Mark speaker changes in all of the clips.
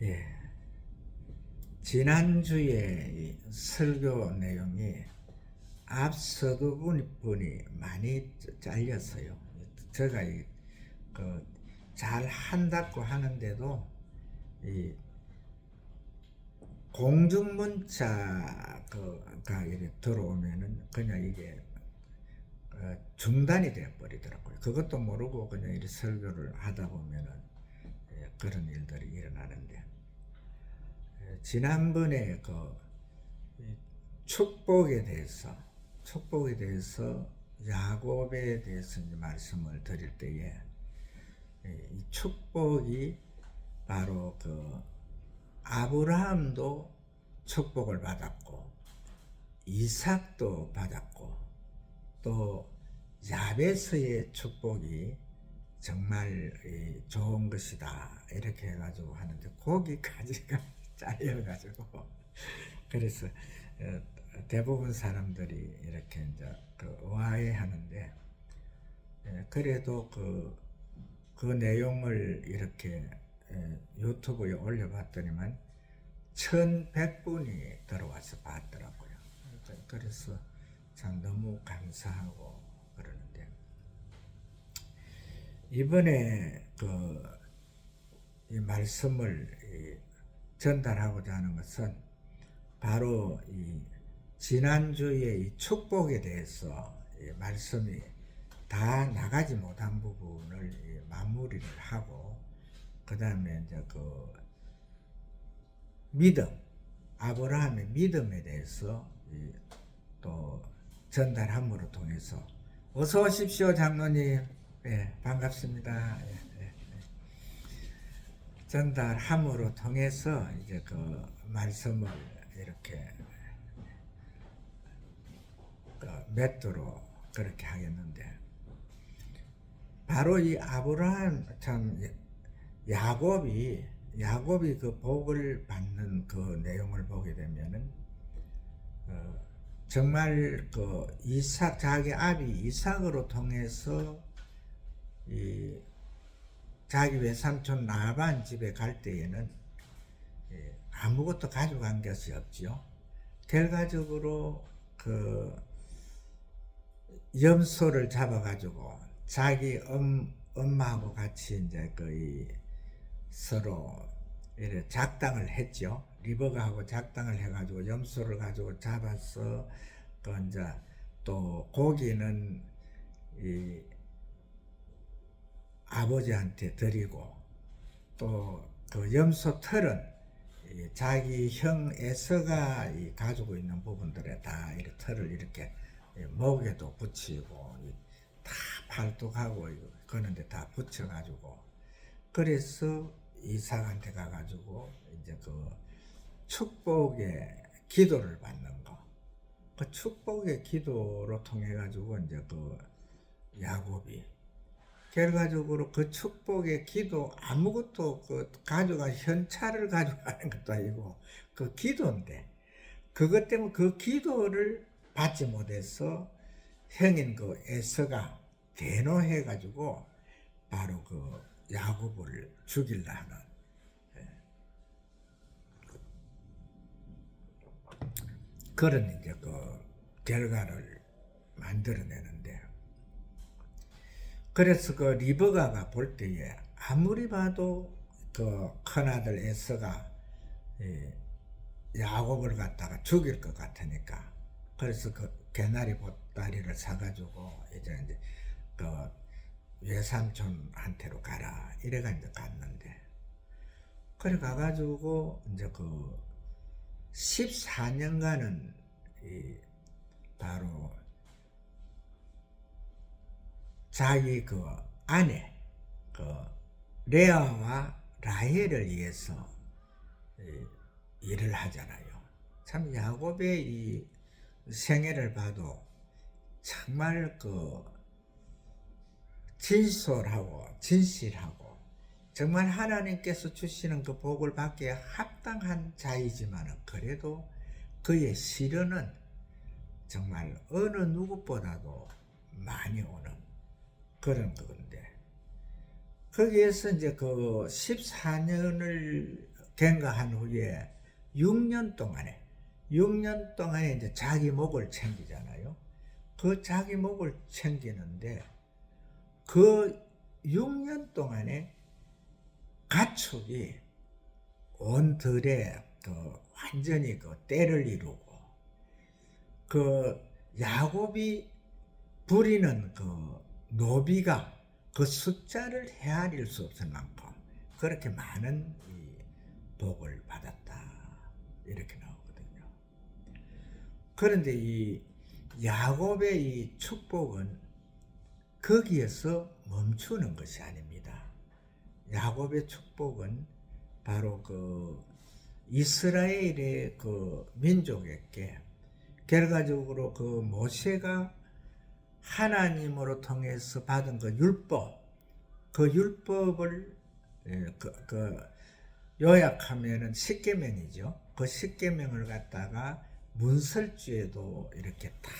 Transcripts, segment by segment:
Speaker 1: 예, 지난주에 이 설교 내용이 앞서도 분이 많이 잘렸어요. 제가 잘 한다고 하는데도 이 공중문자가 이렇게 들어오면은 그냥 이게 중단이 되어 버리더라고요. 그것도 모르고 그냥 이렇게 설교를 하다 보면은 그런 일들이 일어나는데, 지난번에 축복에 대해서 야곱에 대해서 이제 말씀을 드릴 때에, 이 축복이 바로 아브라함도 축복을 받았고 이삭도 받았고 또 야베스의 축복이 정말 좋은 것이다 이렇게 해가지고 하는데, 거기까지가 잘려가지고 그래서 대부분 사람들이 이렇게 이제 의아해하는데, 그래도 그 내용을 이렇게 유튜브에 올려봤더니만 1100분이 들어와서 봤더라고요. 그래서 참 너무 감사하고 그러는데, 이번에 이 말씀을 전달하고자 하는 것은 바로 이 지난주에 이 축복에 대해서 이 말씀이 다 나가지 못한 부분을 마무리를 하고, 그 다음에 이제 믿음, 아브라함의 믿음에 대해서 또 전달함으로 통해서, 어서 오십시오 장로님. 예, 반갑습니다. 전달함으로 통해서 이제 말씀을 이렇게 맺도록 그렇게 하겠는데, 바로 이 아브라함, 참 야곱이 그 복을 받는 그 내용을 보게 되면은 정말 자기 아비 이삭으로 통해서 이 자기 외삼촌 라반 집에 갈 때에는 아무것도 가져간 것이 없지요. 결과적으로 염소를 잡아가지고 자기 엄마하고 같이 이제 서로 이렇게 작당을 했죠. 리버가하고 작당을 해가지고 염소를 가지고 잡아서 이제 또 고기는 이 아버지한테 드리고, 또 염소 털은 자기 형 에서가 가지고 있는 부분들에 다 이렇게 털을 이렇게 목에도 붙이고 다 팔뚝하고 그런데 다 붙여가지고, 그래서 이삭한테 가가지고 이제 축복의 기도를 받는 거, 그 축복의 기도로 통해 가지고 이제 야곱이 결과적으로 그 축복의 기도, 아무것도 가져가 현찰을 가져가는 것도 아니고 그 기도인데, 그것 때문에 그 기도를 받지 못해서 형인 에서가 대노해 가지고 바로 야곱을 죽이려 하는 그런 이제 결과를 만들어내는데, 그래서 리브가가 볼 때에 아무리 봐도 큰아들 에서가 야곱을 갖다가 죽일 것 같으니까, 그래서 개나리 보따리를 사가지고 이제 외삼촌한테로 가라 이래가 이제 갔는데, 그래 가가지고 이제 14년간은 바로 자기 아내 레아와 라헬을 위해서 일을 하잖아요. 참 야곱의 이 생애를 봐도 정말 진실하고 정말 하나님께서 주시는 그 복을 받기에 합당한 자이지만, 그래도 그의 시련은 정말 어느 누구보다도 많이 오는 그런 건데, 거기에서 이제 14년을 경과한 후에 6년 동안에 이제 자기 목을 챙기잖아요. 그 자기 목을 챙기는데 그 6년 동안에 가축이 온 들에 완전히 때를 이루고 그 야곱이 부리는 노비가 그 숫자를 헤아릴 수 없을 만큼 그렇게 많은 이 복을 받았다 이렇게 나오거든요. 그런데 이 야곱의 이 축복은 거기에서 멈추는 것이 아닙니다. 야곱의 축복은 바로 이스라엘의 민족에게 결과적으로 모세가 하나님으로 통해서 받은 그 율법을 요약하면은 십계명이죠. 그 십계명을 갖다가 문설주에도 이렇게 다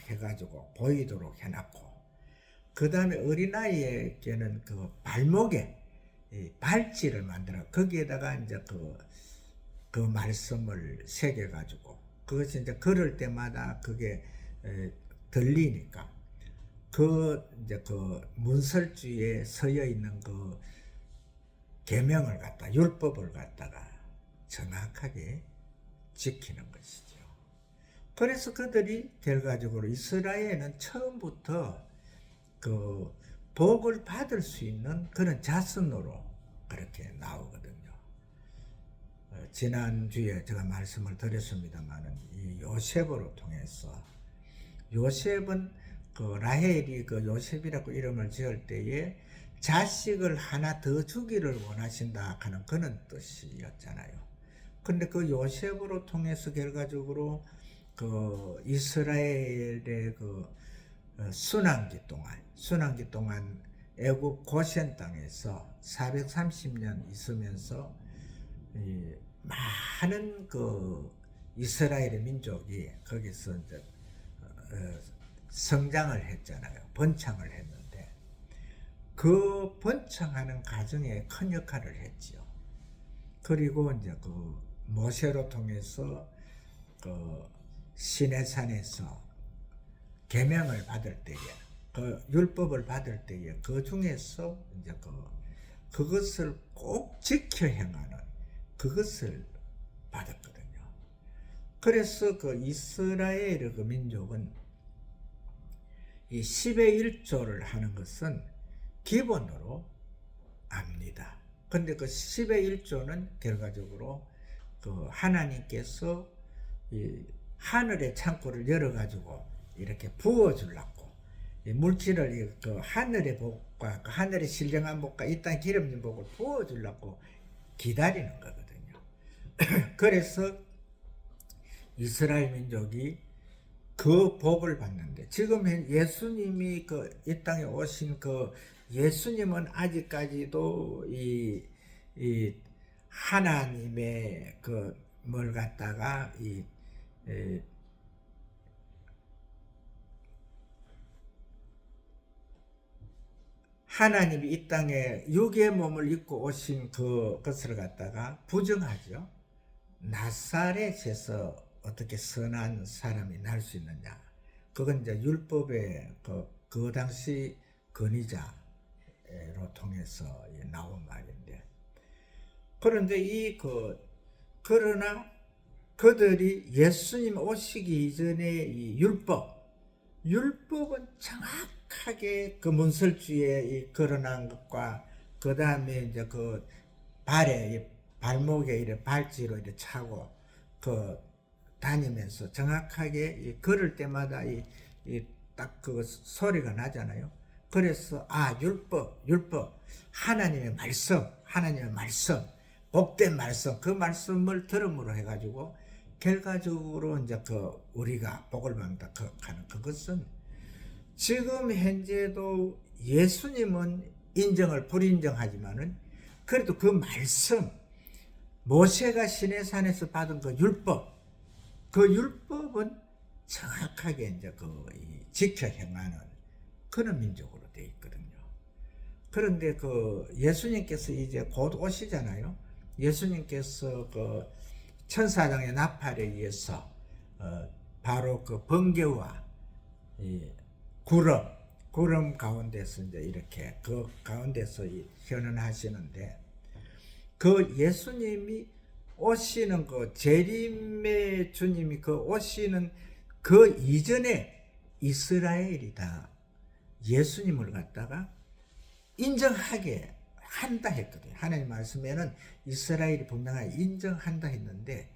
Speaker 1: 해가지고 보이도록 해놨고, 그 다음에 어린아이에게는 발목에 발찌를 만들어 거기에다가 이제 그 말씀을 새겨가지고 그것이 이제 걸을 때마다 그게 들리니까 이제 문설주에 서여 있는 계명을 갖다 율법을 갖다가 정확하게 지키는 것이죠. 그래서 그들이 결과적으로 이스라엘은 처음부터 복을 받을 수 있는 그런 자손으로 그렇게 나오거든요. 지난주에 제가 말씀을 드렸습니다만은 이 요셉으로 통해서 요셉은 라헬이 요셉이라고 이름을 지을 때에 자식을 하나 더 주기를 원하신다 하는 그런 뜻이었잖아요. 근데 요셉으로 통해서 결과적으로 이스라엘의 순환기 동안 애굽 고센 땅에서 430년 있으면서 많은 이스라엘의 민족이 거기서 이제 성장을 했잖아요. 번창을 했는데 그 번창하는 과정에 큰 역할을 했지요. 그리고 이제 모세로 통해서 시내산에서 계명을 받을 때에 율법을 받을 때에 그 중에서 이제 그것을 꼭 지켜 행하는 그것을 받았거든요. 그래서 이스라엘의 민족은 이 10의 1조를 하는 것은 기본으로 압니다. 근데 10의 1조는 결과적으로 하나님께서 이 하늘의 창고를 열어가지고 이렇게 부어주려고 물질을 하늘의 복과 하늘의 신령한 복과 이 땅 기름진 복을 부어주려고 기다리는 거거든요. 그래서 이스라엘 민족이 그 복을 받는데 지금 예수님이 이 땅에 오신 예수님은 아직까지도 이 하나님의 뭘 갖다가 하나님이 이 땅에 육의 몸을 입고 오신 그것을 갖다가 부정하죠. 나사렛에서 어떻게 선한 사람이 날 수 있느냐. 그건 이제 율법의 그 당시 권위자로 통해서 나온 말인데. 그런데 그러나 그들이 예수님 오시기 이전에 이 율법은 정확하게 문설주에 걸어난 것과 그 다음에 이제 발목에 이렇게 발찌로 이렇게 차고 다니면서 정확하게 걸을 때마다 딱 소리가 나잖아요. 그래서 율법 하나님의 말씀 복된 말씀 그 말씀을 들음으로 해가지고 결과적으로 이제 우리가 복을 받는다 하는 그것은 지금 현재도 예수님은 인정을 불인정하지만은 그래도 그 말씀 모세가 시내산에서 받은 그 율법은 정확하게 이제 지켜 행하는 그런 민족으로 되어 있거든요. 그런데 예수님께서 이제 곧 오시잖아요. 예수님께서 그 천사장의 나팔에 의해서 바로 그 번개와 이 구름 가운데서 이제 이렇게 그 가운데서 현현하시는데, 그 예수님이 오시는 그 재림의 주님이 그 오시는 그 이전에 이스라엘이 다 예수님을 갖다가 인정하게 한다 했거든요. 하나님 말씀에는 이스라엘이 분명하게 인정한다 했는데,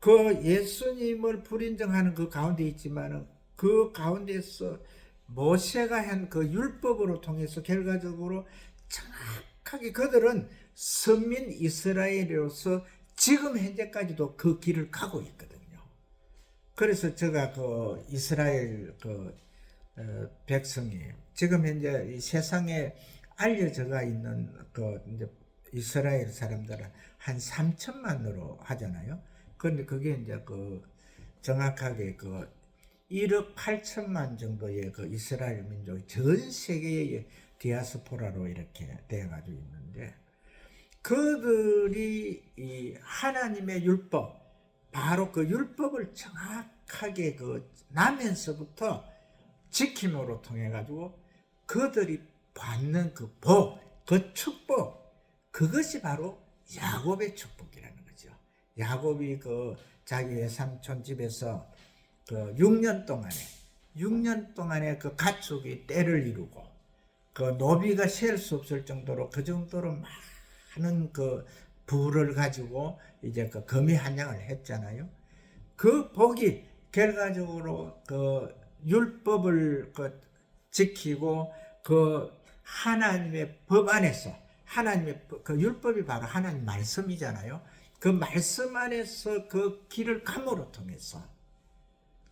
Speaker 1: 그 예수님을 불인정하는 그 가운데 있지만은 그 가운데서 모세가 한 그 율법으로 통해서 결과적으로 정확하게 그들은 선민 이스라엘로서 지금 현재까지도 그 길을 가고 있거든요. 그래서 제가 그 이스라엘 그 백성이 지금 현재 이 세상에 알려져가 있는 그 이제 이스라엘 사람들은 한 3천만으로 하잖아요. 그런데 그게 이제 그 정확하게 그 1억 8천만 정도의 그 이스라엘 민족이 전 세계의 디아스포라로 이렇게 되어가지고 있는데, 그들이 이 하나님의 율법, 바로 그 율법을 정확하게 그 나면서부터 지킴으로 통해 가지고 그들이 받는 그 복, 그 축복, 그것이 바로 야곱의 축복이라는 거죠. 야곱이 그 자기 외삼촌 집에서 그 6년 동안에 그 가축이 떼를 이루고 그 노비가 셀 수 없을 정도로 그 정도로 많은 그 부를 가지고 이제 그 금이 한양을 했잖아요. 그 복이 결과적으로 그 율법을 그 지키고 그 하나님의 법 안에서, 하나님의 그 율법이 바로 하나님 말씀이잖아요. 그 말씀 안에서 그 길을 감으로 통해서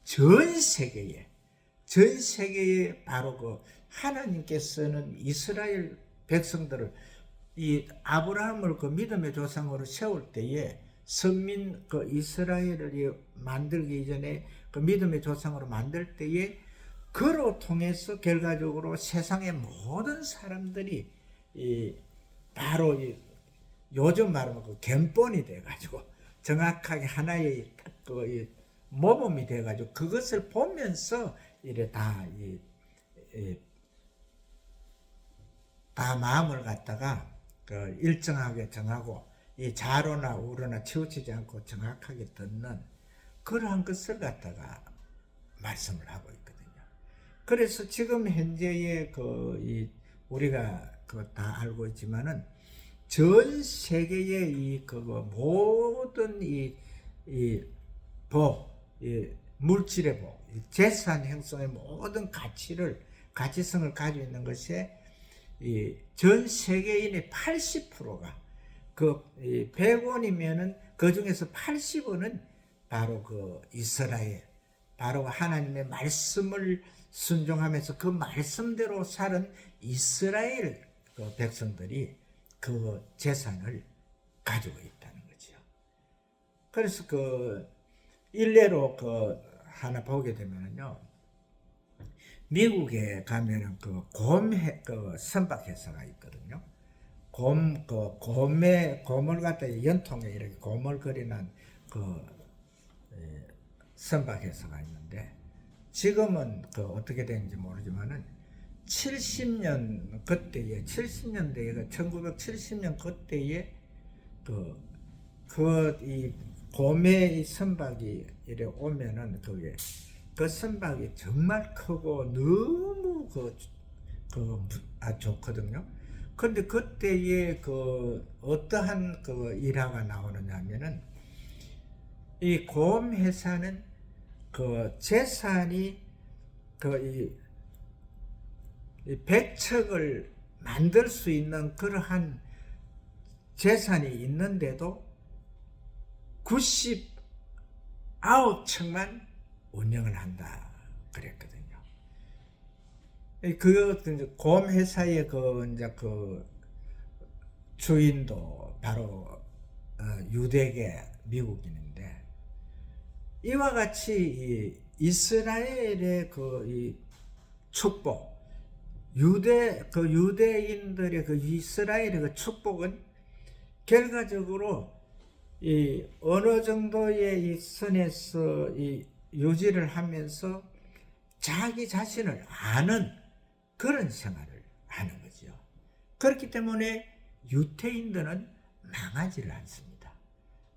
Speaker 1: 전 세계에 바로 그 하나님께서는 이스라엘 백성들을, 이 아브라함을 그 믿음의 조상으로 세울 때에, 선민 그 이스라엘을 만들기 이전에 그 믿음의 조상으로 만들 때에 그로 통해서 결과적으로 세상의 모든 사람들이 바로 요즘 말하면 그 견본이 돼가지고 정확하게 하나의 그 모범이 돼가지고 그것을 보면서 이래 다 마음을 갖다가 그 일정하게 정하고 이 좌로나 우로나 치우치지 않고 정확하게 듣는 그러한 것을 갖다가 말씀을 하고 있거든요. 그래서 지금 현재의 우리가 다 알고 있지만은 전 세계의 모든 물질의 복, 재산 형성의 모든 가치성을 가지고 있는 것이 전 세계인의 80%가 100원이면은 그 중에서 80원은 바로 그 이스라엘, 바로 하나님의 말씀을 순종하면서 그 말씀대로 사는 이스라엘 그 백성들이 그 재산을 가지고 있다는 거죠. 그래서 일례로 하나 보게 되면요, 미국에 가면은 선박회사가 있거든요. 곰을 갖다 연통에 이렇게 곰을 그리는 선박회사가 있는데, 지금은 어떻게 되는지 모르지만은 70년대에 1970년 그때에 이 곰의 선박이 이래 오면은 그 선박이 정말 크고 너무 좋거든요. 근데 그때에 어떠한 일화가 나오느냐 하면은, 이 곰 회사는 재산이 이 백척을 만들 수 있는 그러한 재산이 있는데도 99척만 운영을 한다 그랬거든요. 곰 회사의 주인도 바로 유대계 미국인인데, 이와 같이 이스라엘의 이 축복, 유대인들의 이스라엘의 축복은 결과적으로 이 어느 정도의 이 선에서 이 유지를 하면서 자기 자신을 아는 그런 생활을 하는 거죠. 그렇기 때문에 유태인들은 망하지를 않습니다.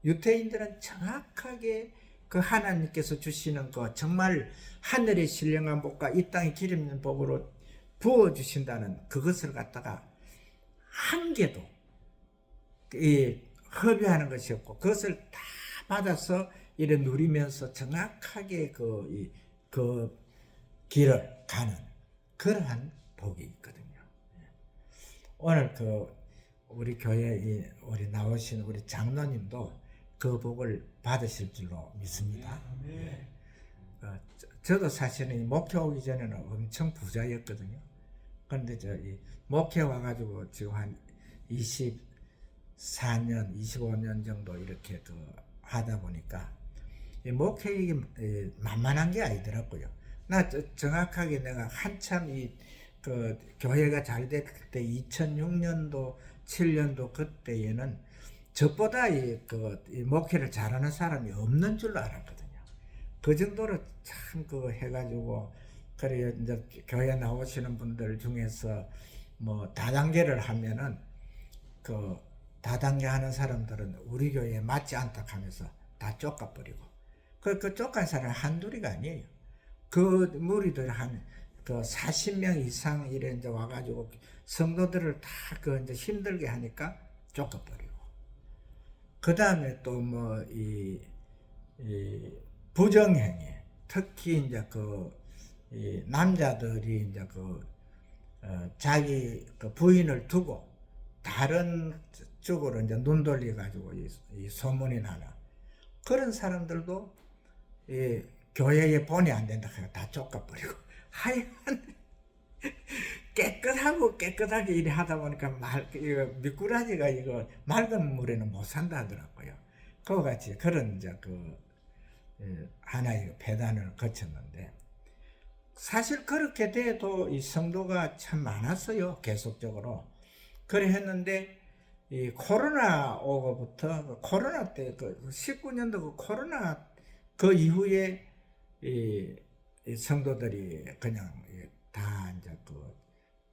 Speaker 1: 유태인들은 정확하게 그 하나님께서 주시는 거, 정말 하늘의 신령한 복과 이 땅의 기름진 복으로 부어주신다는 그것을 갖다가 한 개도 허비하는 것이 없고, 그것을 다 받아서 이래 누리면서 정확하게 그 길을 가는 그러한 복이 있거든요. 오늘 우리 교회에 우리 나오신 우리 장로님도 그 복을 받으실 줄로 믿습니다. 저도 사실은 목회 오기 전에는 엄청 부자였거든요. 그런데 목회 와가지고 지금 한 24년, 25년 정도 이렇게 하다 보니까 이 목회가 만만한 게 아니더라고요. 나 정확하게 내가 한참 교회가 잘 될 때 2006년도, 7년도 그때에는 저보다 이 목회를 잘하는 사람이 없는 줄로 알았거든요. 그 정도로 참 해가지고, 그래 이제 교회 나오시는 분들 중에서 뭐 다단계를 하면은 다단계 하는 사람들은 우리 교회에 맞지 않다 하면서 다 쫓아버리고, 그 쫓간 사람이 한둘이가 아니에요. 그 무리들 한 40명 이상 이래 이제 와가지고 성도들을 다 이제 힘들게 하니까 쫓아버리고, 그 다음에 또 뭐 이 부정행위, 특히 이제 이 남자들이 이제 자기 부인을 두고 다른 쪽으로 이제 눈 돌려 가지고 이 소문이 나는 그런 사람들도 교회에 본이 안 된다 해서 다 쫓아버리고, 하여간 깨끗하게 일을 하다 보니까 미꾸라지가 맑은 물에는 못 산다 하더라고요. 그와 같이 그런 이제 하나의 배단을 거쳤는데, 사실 그렇게 돼도 이 성도가 참 많았어요. 계속적으로. 그래 했는데 이 코로나 오고부터, 코로나 때 19년도 코로나 이후에 이 성도들이 그냥 다 이제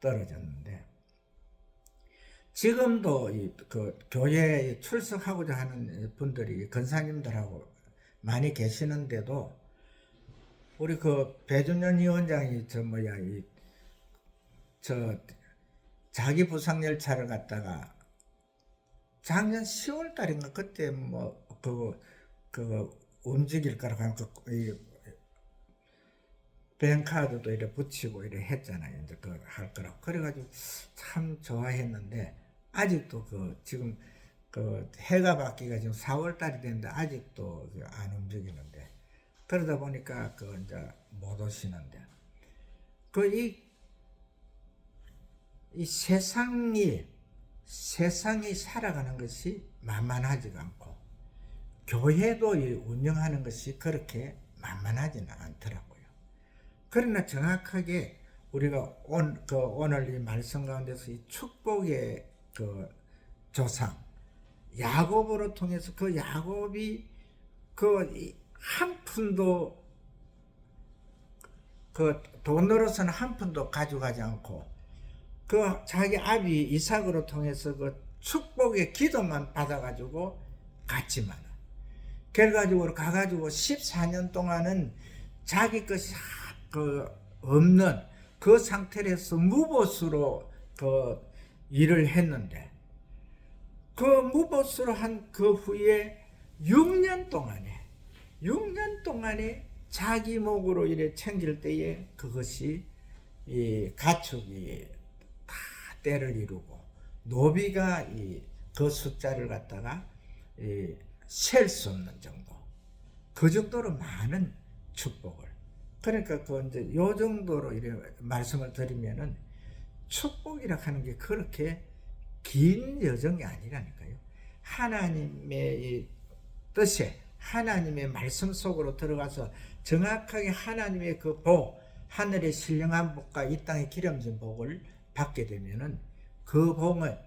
Speaker 1: 떨어졌는데, 지금도 교회에 출석하고자 하는 분들이 권사님들하고 많이 계시는데도, 우리 배준현 위원장이 자기 부상열차를 갖다가 작년 10월 달인가 그때 움직일 거라고 하면 뱅카드도 이래 붙이고 이래 했잖아요. 이제 할 거라고. 그래가지고 참 좋아했는데, 아직도 지금 해가 바뀌가 지금 4월 달이 됐는데 아직도 안 움직이는데, 그러다 보니까 이제 못 오시는데, 이 세상이 살아가는 것이 만만하지가 않고, 교회도 운영하는 것이 그렇게 만만하지는 않더라고요. 그러나 정확하게 우리가 오늘 이 말씀 가운데서 이 축복의 조상 야곱으로 통해서 야곱이 한 푼도 돈으로서는 한 푼도 가져가지 않고 자기 아비 이삭으로 통해서 축복의 기도만 받아가지고 갔지만, 결과적으로 가가지고 14년 동안은 자기 것이 없는 그 상태에서 무보수로 일을 했는데, 무보수로 한 후에 6년 동안에 자기 목으로 이래 챙길 때에 그것이 가축이 다 때를 이루고, 노비가 그 숫자를 갖다가 셀 수 없는 정도, 그 정도로 많은 축복을. 그러니까 이제 요 정도로 이래 말씀을 드리면은, 축복이라 하는 게 그렇게 긴 여정이 아니라니까요. 하나님의 뜻에, 하나님의 말씀 속으로 들어가서 정확하게 하나님의 복, 하늘의 신령한 복과 이 땅의 기름진 복을 받게 되면은, 그 복은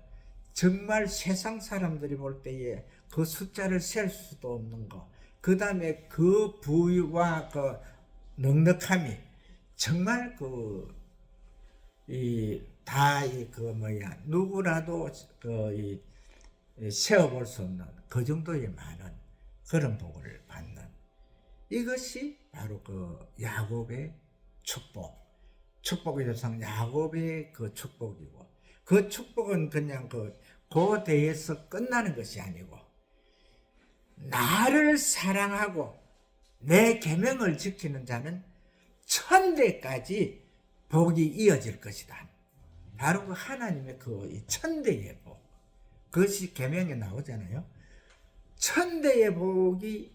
Speaker 1: 정말 세상 사람들이 볼 때에 그 숫자를 셀 수도 없는 거, 그 다음에 그 부유와 그 넉넉함이 정말 누구라도 세어볼 수 없는 그 정도의 많은 그런 복을 받는, 이것이 바로 그 야곱의 축복의 조상 야곱의 그 축복이고, 그 축복은 그냥 그 대에서 끝나는 것이 아니고, 나를 사랑하고 내 계명을 지키는 자는 천대까지 복이 이어질 것이다. 바로 그 하나님의 그 천대의 복, 그것이 계명에 나오잖아요. 천대의 복이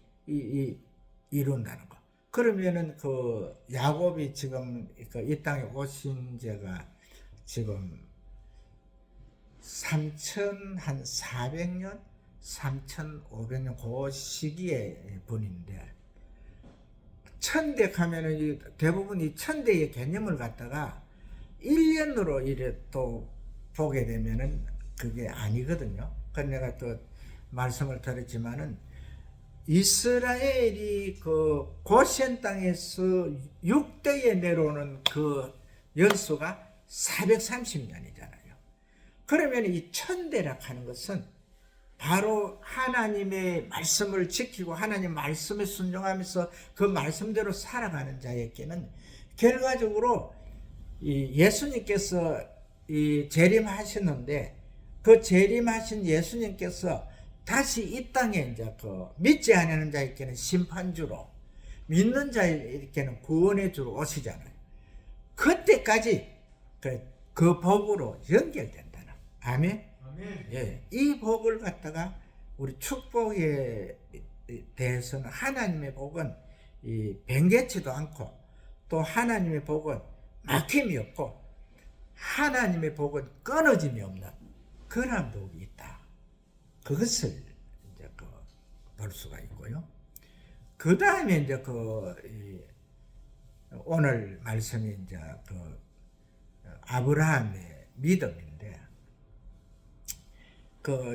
Speaker 1: 이룬다는 거. 그러면은 그 야곱이 지금 이 땅에 오신 지가 지금 3,400년, 3,500년 그 시기의 분인데, 천대 가면은 대부분 이 천대의 개념을 갖다가 1년으로 이래 또 보게 되면은 그게 아니거든요. 그래서 내가 또 말씀을 드렸지만은, 이스라엘이 그 고센 땅에서 6대에 내려오는 그 연수가 430년이잖아요. 그러면 이 천대라 하는 것은 바로 하나님의 말씀을 지키고 하나님 말씀에 순종하면서 그 말씀대로 살아가는 자에게는 결과적으로 예수님께서 재림하시는데, 그 재림하신 예수님께서 다시 이 땅에 이제 그 믿지 않는 자에게는 심판주로, 믿는 자에게는 구원의 주로 오시잖아요. 그때까지 그 복으로 연결된다는. 아멘. 예, 이 복을 갖다가 우리 축복에 대해서는, 하나님의 복은 변개치도 않고, 또 하나님의 복은 막힘이 없고, 하나님의 복은 끊어짐이 없는 그런 복이 있다. 그것을 이제 볼 수가 있고요. 그 다음에 이제 오늘 말씀이 이제 아브라함의 믿음인데,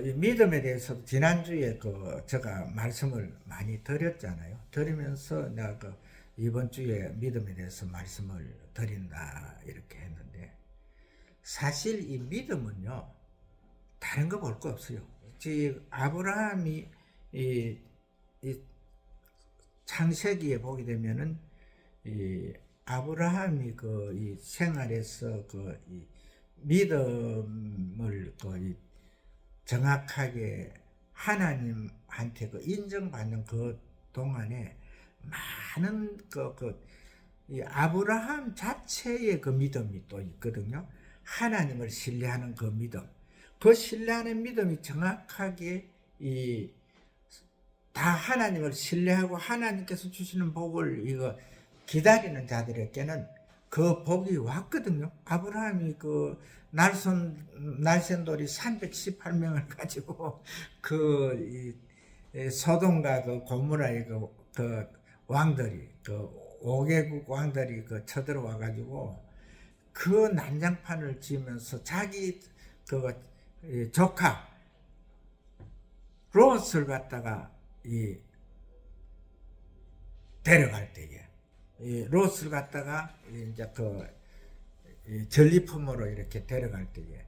Speaker 1: 이 믿음에 대해서 지난주에 제가 말씀을 많이 드렸잖아요. 드리면서 내가 이번 주에 믿음에 대해서 말씀을 드린다 이렇게 했는데, 사실 이 믿음은요, 다른 거 볼 거 없어요. 아브라함이 이 창세기에 보게 되면은 아브라함이 이 생활에서 이 믿음을 정확하게 하나님한테 인정받는 그 동안에 많은 이 아브라함 자체의 그 믿음이 또 있거든요. 하나님을 신뢰하는 그 믿음. 그 신뢰하는 믿음이 정확하게 다 하나님을 신뢰하고 하나님께서 주시는 복을 기다리는 자들에게는 그 복이 왔거든요. 아브라함이 날쌘돌이 318명을 가지고 소돔과 고모라의 왕들이 5개국 왕들이 쳐들어와 가지고 그 난장판을 지으면서 자기 조카 롯을 갖다가 데려갈 때에 롯을 갖다가 이제 전리품으로 이렇게 데려갈 때에,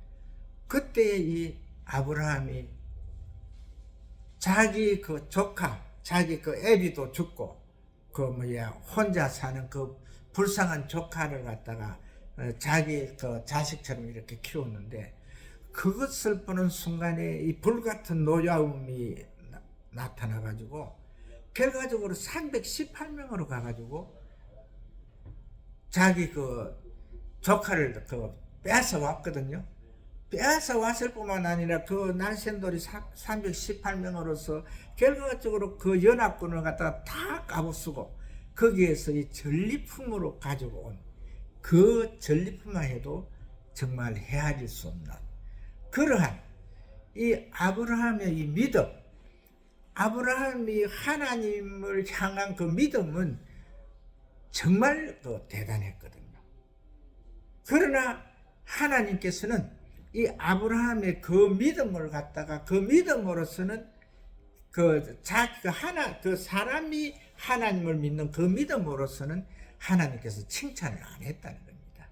Speaker 1: 그때 이 아브라함이 자기 조카, 자기 애비도 죽고 혼자 사는 불쌍한 조카를 갖다가 자기 자식처럼 이렇게 키웠는데, 그것을 보는 순간에 이 불같은 노여움이 나타나가지고 결과적으로 318명으로 가가지고 자기 조카를 빼앗아 왔거든요. 빼앗아 왔을 뿐만 아니라 날쌘돌이 318명으로서 결과적으로 연합군을 갖다가 다 까부수고 거기에서 이 전리품으로 가지고 온 그 전리품만 해도 정말 헤아릴 수 없는 그러한 이 아브라함의 이 믿음, 아브라함이 하나님을 향한 그 믿음은 정말 대단했거든요. 그러나 하나님께서는 이 아브라함의 그 믿음을 갖다가 그 믿음으로서는 그 사람이 하나님을 믿는 그 믿음으로서는 하나님께서 칭찬을 안 했다는 겁니다.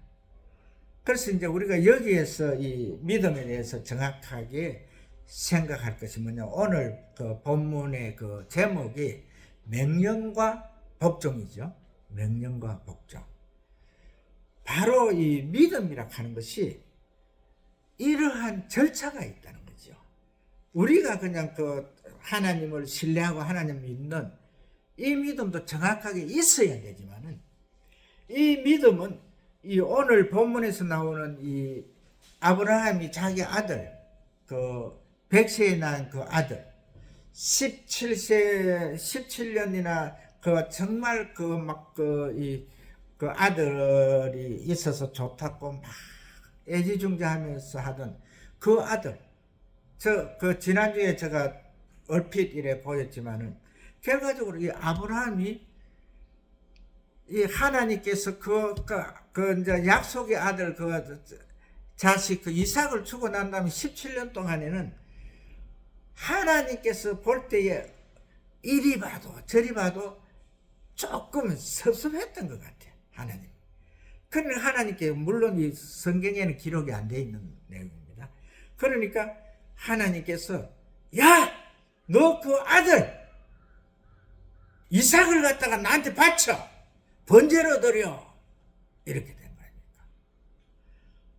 Speaker 1: 그래서 이제 우리가 여기에서 이 믿음에 대해서 정확하게 생각할 것이 뭐냐. 오늘 그 본문의 그 제목이 명령과 복종이죠. 명령과 복종. 바로 이 믿음이라 하는 것이 이러한 절차가 있다는 거죠. 우리가 그냥 그 하나님을 신뢰하고 하나님을 믿는 이 믿음도 정확하게 있어야 되지만은 이 믿음은 이 오늘 본문에서 나오는 이 아브라함이 자기 아들 그 백세에 낳은 그 아들 17년이나 그 정말 그 막 그 아들이 있어서 좋다고 막 애지중지하면서 하던 그 아들 그 지난주에 제가 얼핏 이래 보였지만은 결과적으로 이 아브라함이 이 하나님께서 그 이제 약속의 아들 그 자식 그 이삭을 주고 난 다음에 17년 동안에는 하나님께서 볼 때에 이리 봐도 저리 봐도 조금 섭섭했던 것 같아요. 하나님. 그러니까 하나님께 물론 이 성경에는 기록이 안 돼 있는 내용입니다. 그러니까 하나님께서 야! 너 그 아들 이삭을 갖다가 나한테 바쳐 번제로 드려 이렇게 된 거니까.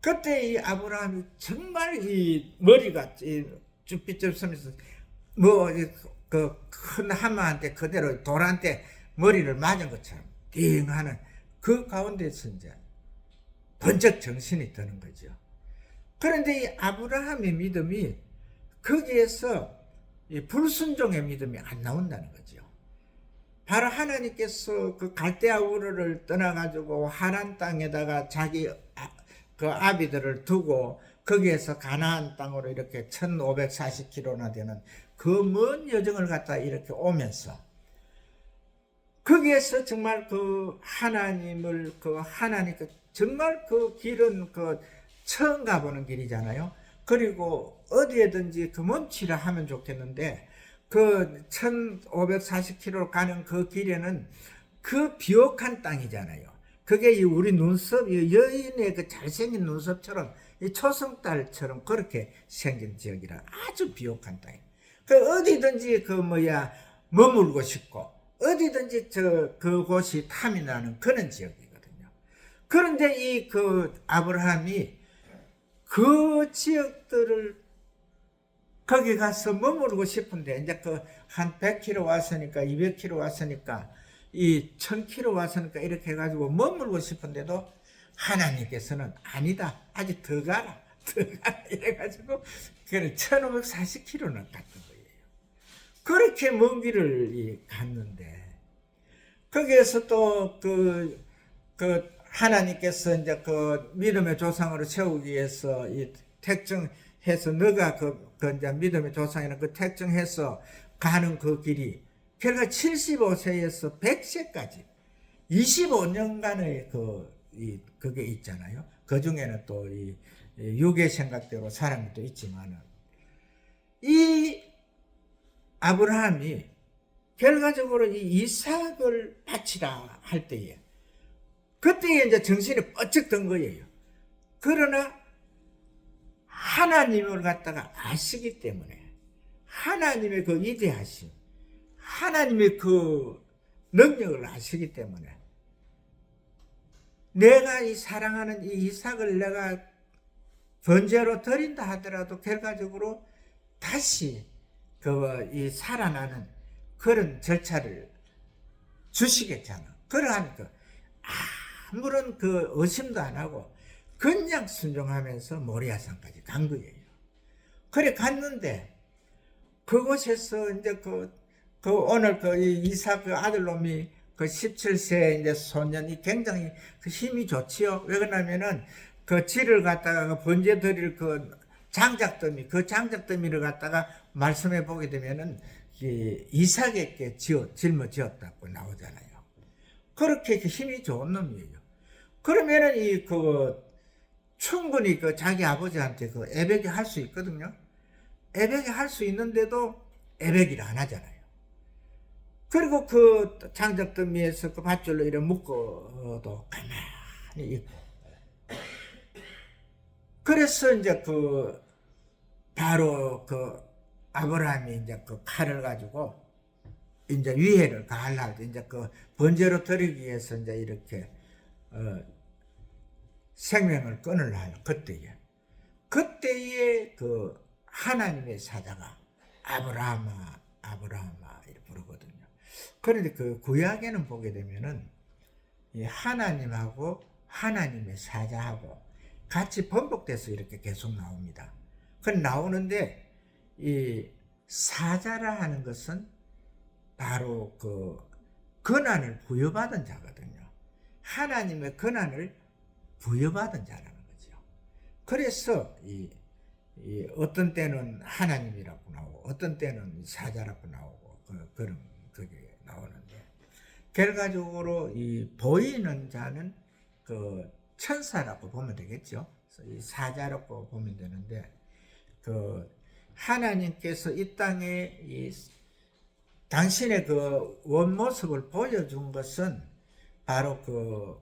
Speaker 1: 그때 이 아브라함이 정말 이 머리가 쭈삣쭈삣하면서 뭐 그 큰 하마한테 그대로 돌한테 머리를 맞은 것처럼 띵 하는 그 가운데서 이제 번쩍 정신이 드는 거죠. 그런데 이 아브라함의 믿음이 거기에서 이 불순종의 믿음이 안 나온다는 거죠. 바로 하나님께서 그 갈대아 우르를 떠나가지고 하란 땅에다가 자기 그 아비들을 두고 거기에서 가나안 땅으로 이렇게 1540km나 되는 그 먼 여정을 갖다 이렇게 오면서 거기에서 정말 그 하나님을 하나님 정말 그 길은 그 처음 가보는 길이잖아요. 그리고 어디에든지 그 멈추라 하면 좋겠는데 그 1540km 가는 그 길에는 그 비옥한 땅이잖아요. 그게 우리 눈썹, 여인의 그 잘생긴 눈썹처럼 이 초승달처럼 그렇게 생긴 지역이라 아주 비옥한 땅이에요. 그 어디든지 머물고 싶고 어디든지 그곳이 탐이 나는 그런 지역이거든요. 그런데 이 아브라함이 그 지역들을 거기 가서 머무르고 싶은데 이제 한 100km 왔으니까 200km 왔으니까 이 1000km 왔으니까 이렇게 해가지고 머물고 싶은데도 하나님께서는 아니다. 아직 더 가라. 이래가지고 그래 1540km는 갔던 거예요. 그렇게 먼 길을 갔는데 거기에서 또 하나님께서 이제 그 믿음의 조상으로 세우기 위해서 이 택정해서 너가 이제 믿음의 조상이라는 그 택정해서 가는 그 길이 결과 75세에서 100세까지 25년간의 그게 있잖아요. 그 중에는 또 이 육의 생각대로 사람이 또 있지만은 이 아브라함이 결과적으로 이 이삭을 바치라 할 때에 그때에 이제 정신이 뻗쩍 든 거예요. 그러나 하나님을 갖다가 아시기 때문에 하나님의 그 위대하심, 하나님의 그 능력을 아시기 때문에 내가 이 사랑하는 이 이삭을 내가 번제로 드린다 하더라도 결과적으로 다시 이 살아나는 그런 절차를 주시겠잖아. 그러하니까 아무런 의심도 안 하고 그냥 순종하면서 모리아산까지 간 거예요. 그래 갔는데 그곳에서 이제 오늘 이삭 아들놈이 17세 이제 소년이 굉장히 힘이 좋지요. 왜 그러냐면은 질을 갖다가 번제 드릴 장작더미, 장작더미를 갖다가 말씀해 보게 되면은 이삭에게 짊어지었다고 나오잖아요. 그렇게 힘이 좋은 놈이에요. 그러면은 충분히 그 자기 아버지한테 그 애베기 할 수 있거든요. 애베기 할 수 있는데도 애베기를 안 하잖아요. 그리고 그 장작더미에서 그 밧줄로 이렇게 묶어도 가만히 있고. 그래서 이제 그 바로 그 아브라함이 이제 그 칼을 가지고 이제 위해를 가하려고 이제 그 번제로 드리기 위해서 이제 이렇게 생명을 끊으려 해요. 그때에 그 하나님의 사자가 아브라함아 아브라함아 이렇게 부르거든요. 그런데 그 구약에는 보게 되면은 이 하나님하고 하나님의 사자하고 같이 번복돼서 이렇게 계속 나옵니다. 그 나오는데 이 사자라 하는 것은 바로 그 권한을 부여받은 자거든요. 하나님의 권한을 부여받은 자라는 거죠. 그래서 이 어떤 때는 하나님이라고 나오고 어떤 때는 사자라고 나오고 그런 그게 나오는데 결과적으로 이 보이는 자는 그 천사라고 보면 되겠죠. 이 사자라고 보면 되는데 그 하나님께서 이 땅에 이 당신의 그 원모습을 보여준 것은 바로 그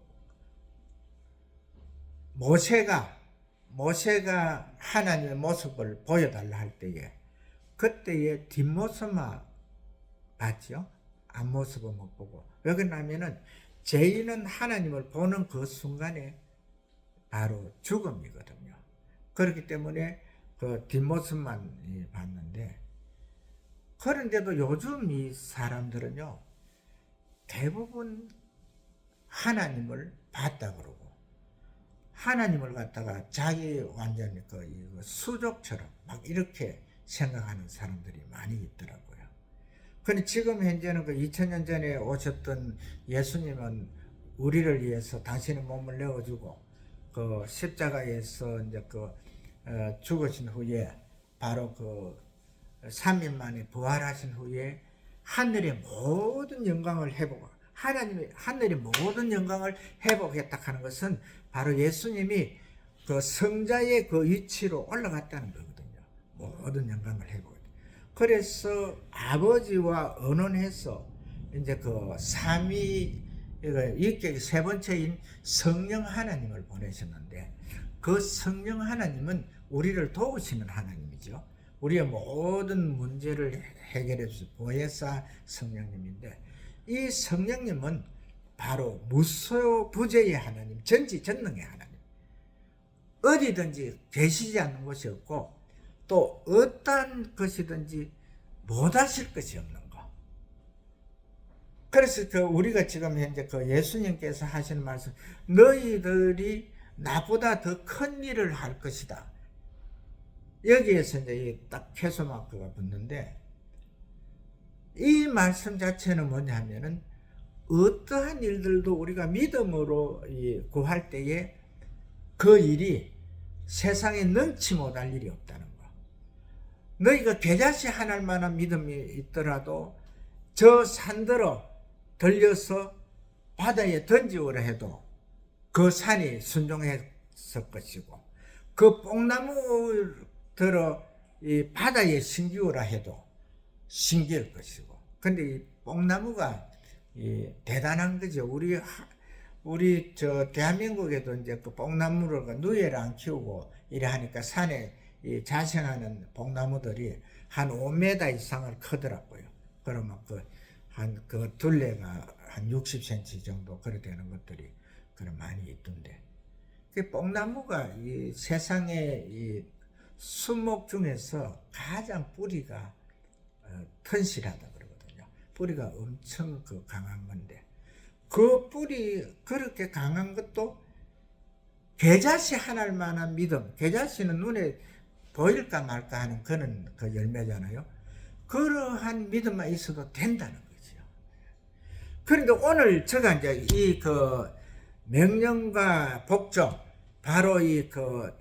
Speaker 1: 모세가 하나님의 모습을 보여달라 할 때에 그때의 뒷모습만 봤죠. 앞모습은 못 보고. 왜 그러냐면은 죄인은 하나님을 보는 그 순간에 바로 죽음이거든요. 그렇기 때문에 그 뒷모습만 봤는데 그런데도 요즘 이 사람들은요 대부분 하나님을 봤다 그러고 하나님을 갖다가 자기 완전히 그 수족처럼 막 이렇게 생각하는 사람들이 많이 있더라고요. 근데 지금 현재는 그 2000년 전에 오셨던 예수님은 우리를 위해서 당신의 몸을 내어주고 그 십자가에서 이제 그 죽으신 후에 바로 그 3일 만에 부활하신 후에 하늘의 모든 영광을 회복, 하나님의 하늘의 모든 영광을 회복했다 하는 것은 바로 예수님이 그 성자의 그 위치로 올라갔다는 거거든요. 모든 영광을 회복했다. 그래서 아버지와 언원해서 이제 그 삼위 인격의 세 번째인 성령 하나님을 보내셨는데 그 성령 하나님은 우리를 도우시는 하나님이죠. 우리의 모든 문제를 해결해 주신 보혜사 성령님인데 이 성령님은 바로 무소부재의 하나님, 전지전능의 하나님. 어디든지 계시지 않는 것이 없고 또 어떤 것이든지 못하실 것이 없는 거. 그래서 그 우리가 지금 현재 그 예수님께서 하시는 말씀, 너희들이 나보다 더 큰 일을 할 것이다. 여기에서 이제 딱 캐소마크가 붙는데 이 말씀 자체는 뭐냐 하면은 어떠한 일들도 우리가 믿음으로 구할 때에 그 일이 세상에 능치 못할 일이 없다는 거. 너희가 겨자씨 하나일 만한 믿음이 있더라도 저 산들어 들려서 바다에 던지오라 해도 그 산이 순종했을 것이고 그 뽕나무 들어 이 바다에 심기오라 해도 심길 것이고. 근데 이 뽕나무가 대단한 거죠. 우리 저 대한민국에도 이제 그 뽕나무를 누에를 안 키우고 이래 하니까 산에 자생하는 뽕나무들이 한 5m 이상을 크더라고요. 그러면 그 둘레가 한 60cm 정도 그래 되는 것들이 그런 많이 있던데. 그 뽕나무가 이 세상의 이 수목 중에서 가장 뿌리가 튼실하다 그러거든요. 뿌리가 엄청 강한 건데 그 뿌리 그렇게 강한 것도 겨자씨 하나일 만한 믿음, 겨자씨는 눈에 보일까 말까 하는 그런 그 열매잖아요. 그러한 믿음만 있어도 된다는 거죠. 그런데 오늘 제가 이제 이 그 명령과 복종 바로 이 그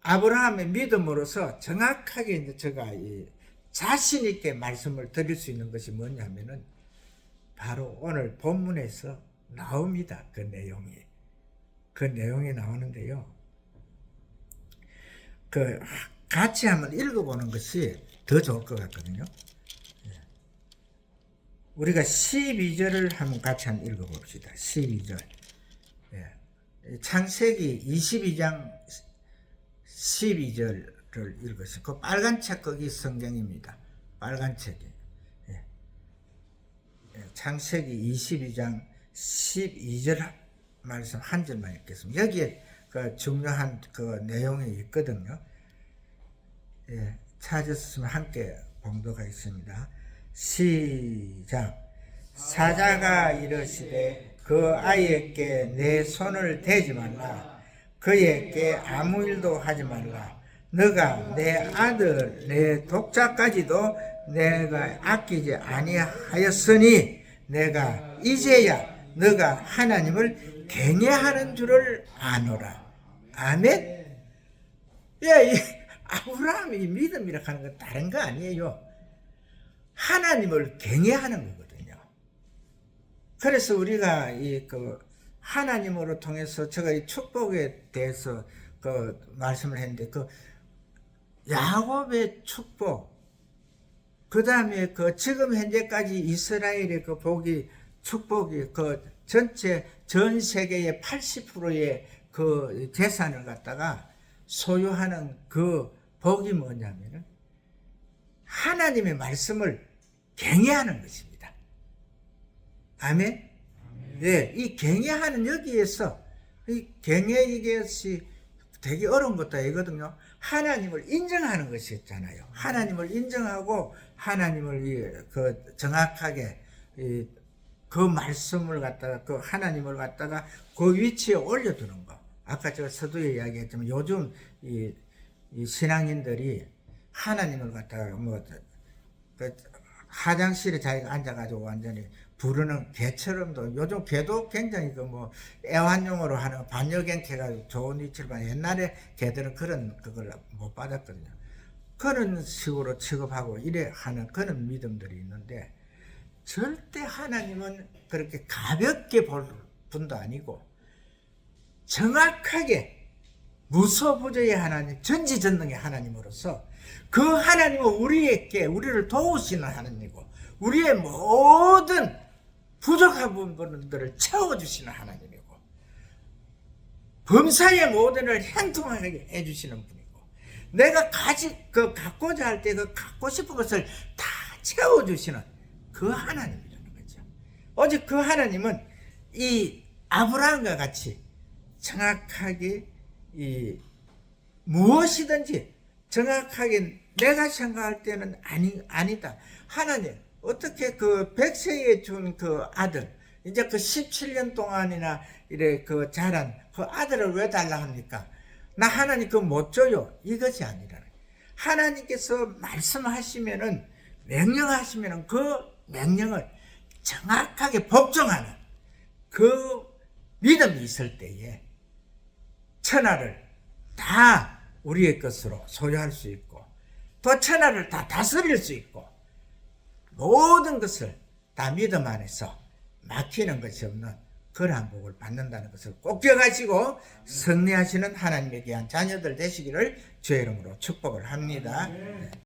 Speaker 1: 아브라함의 믿음으로서 정확하게 이제 제가 자신 있게 말씀을 드릴 수 있는 것이 뭐냐면은 바로 오늘 본문에서 나옵니다. 그 내용이. 그 내용이 나오는데요. 그 같이 한번 읽어보는 것이 더 좋을 것 같거든요. 우리가 12절을 한번 같이 한번 읽어봅시다. 12절. 창세기 22장 12절을 읽으시고, 그 빨간 책 거기 성경입니다. 빨간 책이. 창세기 22장 12절 말씀 한 절만 읽겠습니다. 여기에 그 중요한 그 내용이 있거든요. 찾으시면 함께 봉독하겠습니다. 시작. 사자가 이르시되 그 아이에게 내 손을 대지 말라. 그에게 아무 일도 하지 말라. 너가 내 아들 내 독자까지도 내가 아끼지 아니하였으니 내가 이제야 너가 하나님을 경외하는 줄을 아노라. 아멘. 이 아브라함이 믿음이라 하는 건 다른 거 아니에요. 하나님을 경외하는 거거든요. 그래서 우리가 그 하나님으로 통해서 제가 이 축복에 대해서 그 말씀을 했는데, 그 야곱의 축복, 그 다음에 그 지금 현재까지 이스라엘의 그 축복이 그 전체 전 세계의 80%의 그 재산을 갖다가 소유하는 그 복이 뭐냐면은 하나님의 말씀을 경외하는 것입니다. 아멘. 네, 이 경외하는 여기에서 이 경외 이것이 되게 어려운 것도 아니거든요. 하나님을 인정하는 것이었잖아요. 하나님을 인정하고 하나님을 그 정확하게 그 말씀을 갖다가 그 하나님을 갖다가 그 위치에 올려두는 거. 아까 제가 서두에 이야기했지만 요즘 이 신앙인들이 하나님을 갖다가 그 화장실에 자기가 앉아가지고 완전히 부르는 개처럼도, 요즘 개도 굉장히 애완용으로 하는 반려견 좋은 위치를 봐. 옛날에 개들은 그걸 못 받았거든요. 그런 식으로 취급하고 이래 하는 그런 믿음들이 있는데, 절대 하나님은 그렇게 가볍게 볼 분도 아니고 정확하게 무소부재의 하나님, 전지전능의 하나님으로서 그 하나님은 우리를 도우시는 하나님이고 우리의 모든 부족한 부분들을 채워주시는 하나님이고 범사의 모든을 형통하게 해주시는 분이고, 내가 갖고자 할 때 그 갖고 싶은 것을 다 채워주시는 그 하나님이라는 거죠. 오직 그 하나님은 이 아브라함과 같이 정확하게 무엇이든지 정확하게 내가 생각할 때는 아니다. 하나님, 어떻게 그 100세에 준 그 아들, 이제 그 17년 동안이나 이래 그 자란 그 아들을 왜 달라 합니까? 나 하나님 그거 못 줘요. 이것이 아니라 하나님께서 말씀하시면은, 명령하시면은 그 명령을 정확하게 복종하는 그 믿음이 있을 때에 천하를 다 우리의 것으로 소유할 수 있고, 또 천하를 다 다스릴 수 있고, 모든 것을 다 믿음 안에서 막히는 것이 없는 그러한 복을 받는다는 것을 꼭 기억하시고 승리하시는 하나님의 귀한 자녀들 되시기를 주의 이름으로 축복을 합니다.